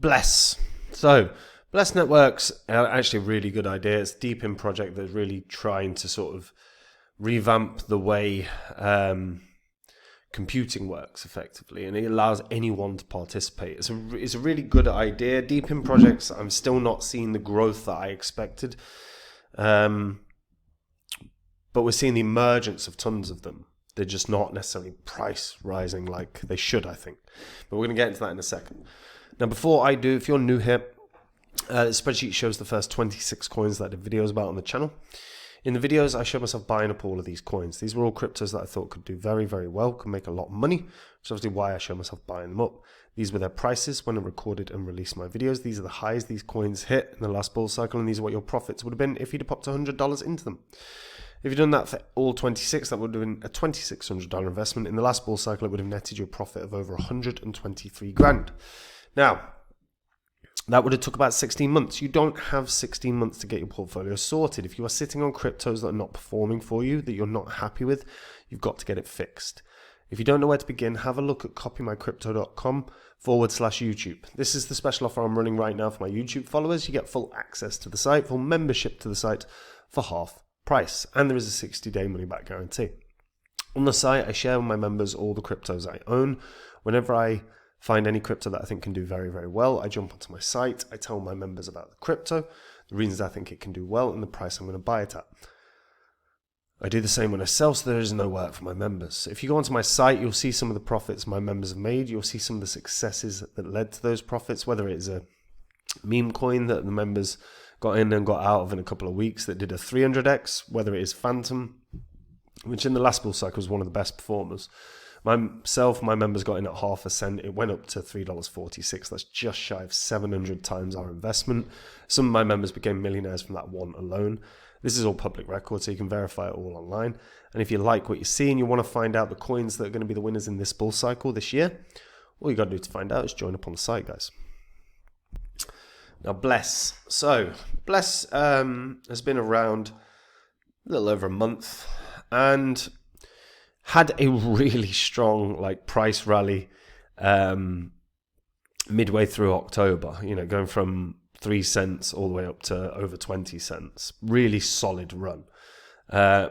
Bless. So, Bless Networks are actually a really good idea. It's a DePIN project that's really trying to sort of revamp the way computing works effectively, and it allows anyone to participate. It's a really good idea. DePIN projects, I'm still not seeing the growth that I expected, but we're seeing the emergence of tons of them. They're just not necessarily price rising like they should, I think. But we're going to get into that in a second. Now, before I do, if you're new here, the spreadsheet shows the first 26 coins that I did videos about on the channel. In the videos, I showed myself buying up all of these coins. These were all cryptos that I thought could do very, very well, could make a lot of money, which is obviously why I showed myself buying them up. These were their prices when I recorded and released my videos. These are the highs these coins hit in the last bull cycle, and these are what your profits would have been if you'd have popped $100 into them. If you'd done that for all 26, that would have been a $2,600 investment. In the last bull cycle, it would have netted you a profit of over 123 grand. Now, that would have took about 16 months. You don't have 16 months to get your portfolio sorted. If you are sitting on cryptos that are not performing for you, that you're not happy with, you've got to get it fixed. If you don't know where to begin, have a look at copymycrypto.com/YouTube. This is the special offer I'm running right now for my YouTube followers. You get full access to the site, full membership to the site for half price. And there is a 60-day money-back guarantee. On the site, I share with my members all the cryptos I own. Whenever I find any crypto that I think can do very, very well, I jump onto my site, I tell my members about the crypto, the reasons I think it can do well, and the price I'm going to buy it at. I do the same when I sell, so there is no work for my members. If you go onto my site, you'll see some of the profits my members have made. You'll see some of the successes that led to those profits, whether it is a meme coin that the members got in and got out of in a couple of weeks that did a 300x, whether it is Phantom, which in the last bull cycle was one of the best performers. My members got in at half a cent. It went up to $3.46. That's just shy of 700 times our investment. Some of my members became millionaires from that one alone. This is all public record, so you can verify it all online. And if you like what you see and you want to find out the coins that are going to be the winners in this bull cycle this year, all you got to do to find out is join up on the site, guys. Now, Bless. So, Bless has been around a little over a month and had a really strong price rally midway through October, going from 3 cents all the way up to over 20 cents. Really solid run,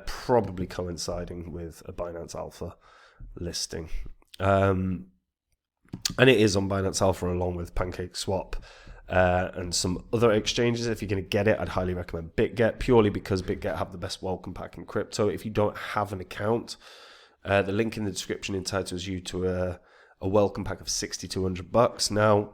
probably coinciding with a Binance Alpha listing. And it is on Binance Alpha along with PancakeSwap and some other exchanges. If you're going to get it, I'd highly recommend BitGet, purely because BitGet have the best welcome pack in crypto. If you don't have an account, the link in the description entitles you to a welcome pack of $6,200. Now,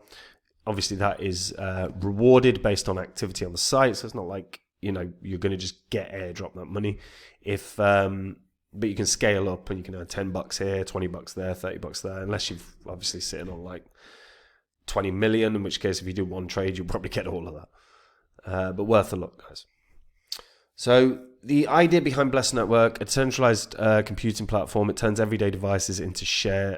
obviously, that is rewarded based on activity on the site, so it's not like you're going to just get airdrop that money. But you can scale up and you can earn $10 here, $20 there, $30 there, unless you've obviously sitting on 20 million, in which case if you do one trade, you'll probably get all of that. But worth a look, guys. So the idea behind Bless Network, a decentralized computing platform, it turns everyday devices into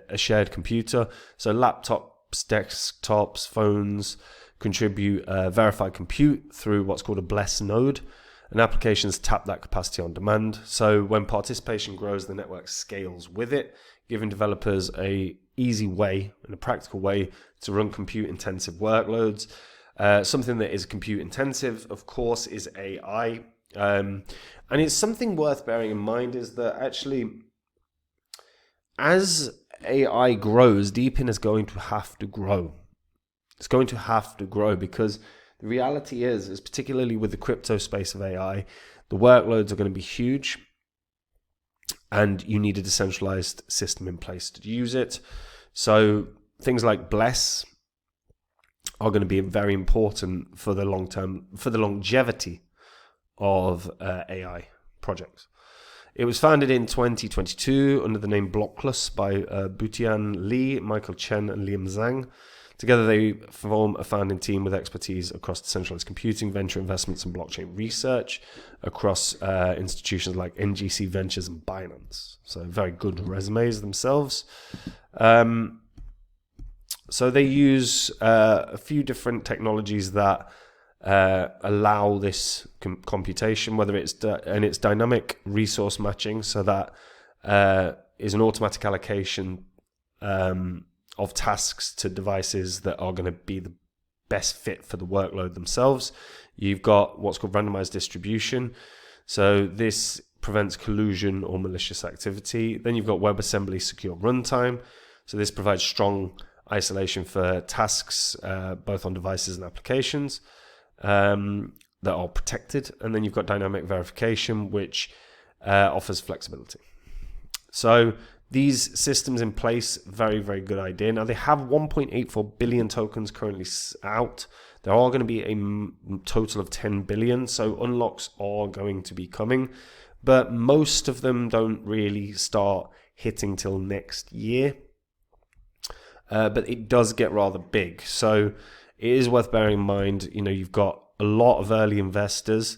a shared computer. So laptops, desktops, phones contribute verified compute through what's called a Bless node, and applications tap that capacity on demand. So when participation grows, the network scales with it, giving developers a easy way and a practical way to run compute intensive workloads. Something that is compute intensive, of course, is AI. And it's something worth bearing in mind is that actually, as AI grows, DePIN is going to have to grow. It's going to have to grow because the reality is particularly with the crypto space of AI, the workloads are going to be huge and you need a decentralized system in place to use it. So things like Bless are going to be very important for the long term, for the longevity of AI projects. It was founded in 2022 under the name Blockless by Butian Li, Michael Chen, and Liam Zhang. Together, they form a founding team with expertise across decentralized computing, venture investments, and blockchain research across institutions like NGC Ventures and Binance. So very good resumes themselves. So they use a few different technologies that allow this computation, whether it's it's dynamic resource matching, so that is an automatic allocation of tasks to devices that are going to be best fit for the workload themselves. You've got what's called randomized distribution. So this prevents collusion or malicious activity. Then you've got WebAssembly secure runtime. So this provides strong isolation for tasks, both on devices and applications, that are protected. And then you've got dynamic verification, which offers flexibility. So these systems in place, very, very good idea. Now, they have 1.84 billion tokens currently out. There are going to be a total of 10 billion, so unlocks are going to be coming, but most of them don't really start hitting till next year. But it does get rather big, so it is worth bearing in mind. You've got a lot of early investors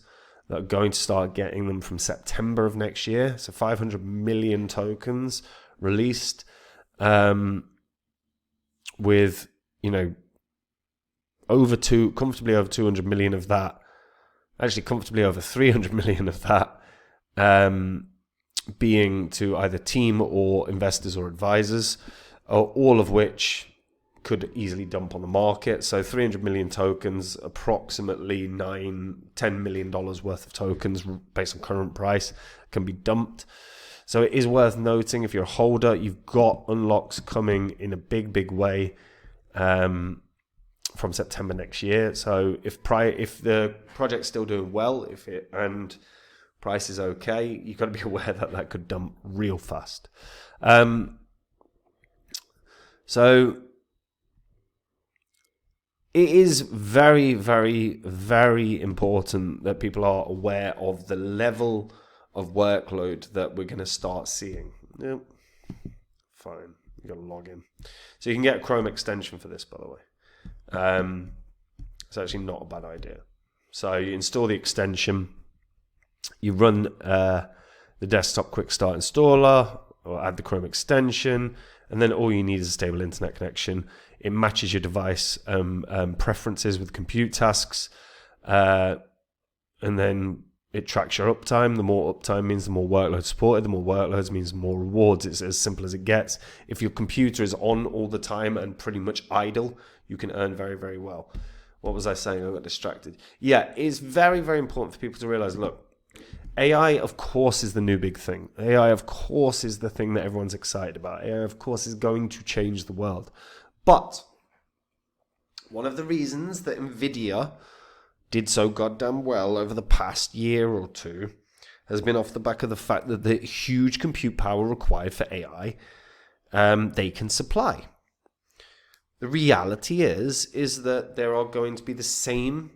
that are going to start getting them from September of next year. So 500 million tokens released, with comfortably over 200 million of that, actually comfortably over 300 million of that being to either team or investors or advisors, all of which could easily dump on the market. So 300 million tokens, approximately $10 million worth of tokens based on current price can be dumped. So it is worth noting, if you're a holder, you've got unlocks coming in a big, big way from September next year. So if the project's still doing well, and price is okay, you've got to be aware that could dump real fast. So it is very, very, very important that people are aware of the level of workload that we're going to start seeing. Yep. Fine. You got to log in. So you can get a Chrome extension for this, by the way. It's actually not a bad idea. So you install the extension, you run the desktop quick start installer, or add the Chrome extension, and then all you need is a stable internet connection. It matches your device preferences with compute tasks, and then it tracks your uptime. The more uptime means the more workload supported. The more workloads means more rewards. It's as simple as it gets. If your computer is on all the time and pretty much idle, you can earn very, very well. What was I saying? I got distracted. Yeah, it's very, very important for people to realize, look, AI, of course, is the new big thing. AI, of course, is the thing that everyone's excited about. AI, of course, is going to change the world. But one of the reasons that NVIDIA did so goddamn well over the past year or two has been off the back of the fact that the huge compute power required for AI, they can supply. The reality is that there are going to be the same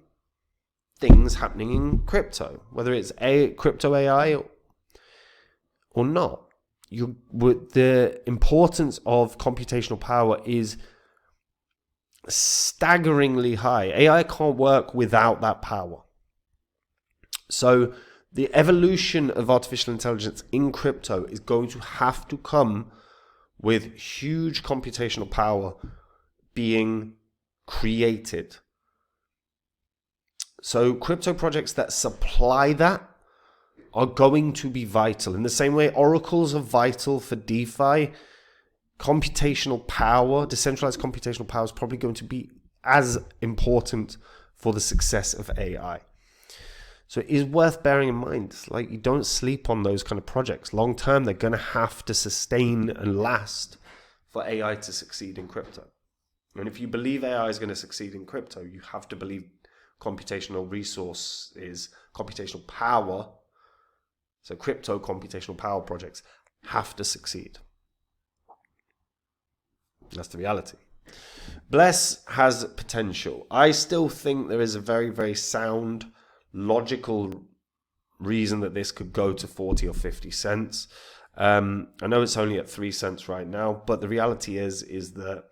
things happening in crypto, whether it's crypto AI or not. The importance of computational power is staggeringly high. AI can't work without that power. So the evolution of artificial intelligence in crypto is going to have to come with huge computational power being created. So crypto projects that supply that are going to be vital. In the same way oracles are vital for DeFi, computational power, decentralized computational power is probably going to be as important for the success of AI. So it is worth bearing in mind, like, you don't sleep on those kind of projects. Long term, they're going to have to sustain and last for AI to succeed in crypto. And if you believe AI is going to succeed in crypto, you have to believe computational resource is computational power. So crypto computational power projects have to succeed. That's the reality. Bless has potential. I still think there is a very, very sound, logical reason that this could go to 40 or 50 cents. I know it's only at 3 cents right now, but the reality is that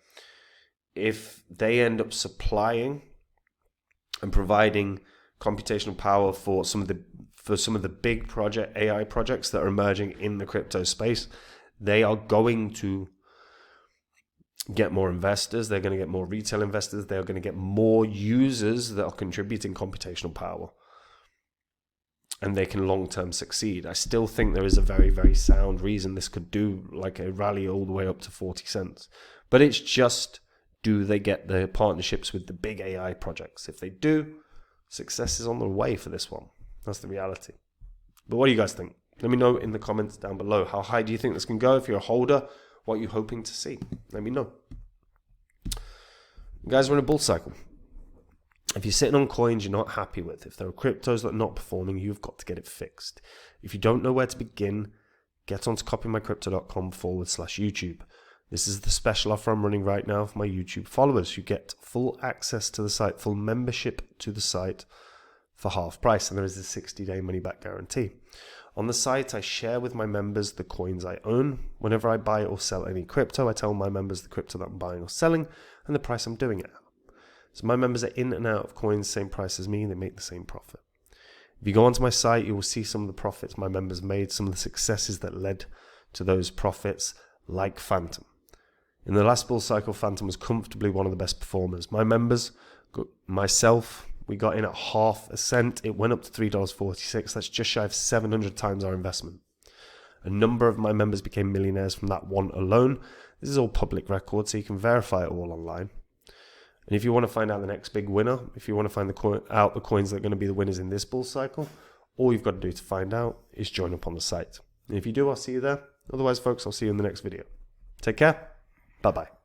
if they end up supplying and providing computational power for some of the big AI projects that are emerging in the crypto space, they are going to get more investors. They're going to get more retail investors. They're going to get more users that are contributing computational power, and they can long-term succeed. I still think there is a very, very sound reason this could do like a rally all the way up to 40 cents, but it's just Do they get the partnerships with the big AI projects? If they do, success is on the way for this one. That's the reality. But what do you guys think? Let me know in the comments down below. How high do you think this can go? If you're a holder, what are you hoping to see? Let me know. You guys are in a bull cycle. If you're sitting on coins you're not happy with, if there are cryptos that are not performing, you've got to get it fixed. If you don't know where to begin, get onto copymycrypto.com/YouTube. This is the special offer I'm running right now for my YouTube followers. You get full access to the site, full membership to the site for half price, and there is a 60-day money-back guarantee. On the site, I share with my members the coins I own. Whenever I buy or sell any crypto, I tell my members the crypto that I'm buying or selling and the price I'm doing it at. So my members are in and out of coins, same price as me, and they make the same profit. If you go onto my site, you will see some of the profits my members made, some of the successes that led to those profits, like Phantom. In the last bull cycle, Phantom was comfortably one of the best performers. My members, myself, we got in at half a cent. It went up to $3.46. That's just shy of 700 times our investment. A number of my members became millionaires from that one alone. This is all public record, so you can verify it all online. And if you want to find out the next big winner, if you want to find out the coins that are going to be the winners in this bull cycle, all you've got to do to find out is join up on the site. And if you do, I'll see you there. Otherwise, folks, I'll see you in the next video. Take care. Bye-bye.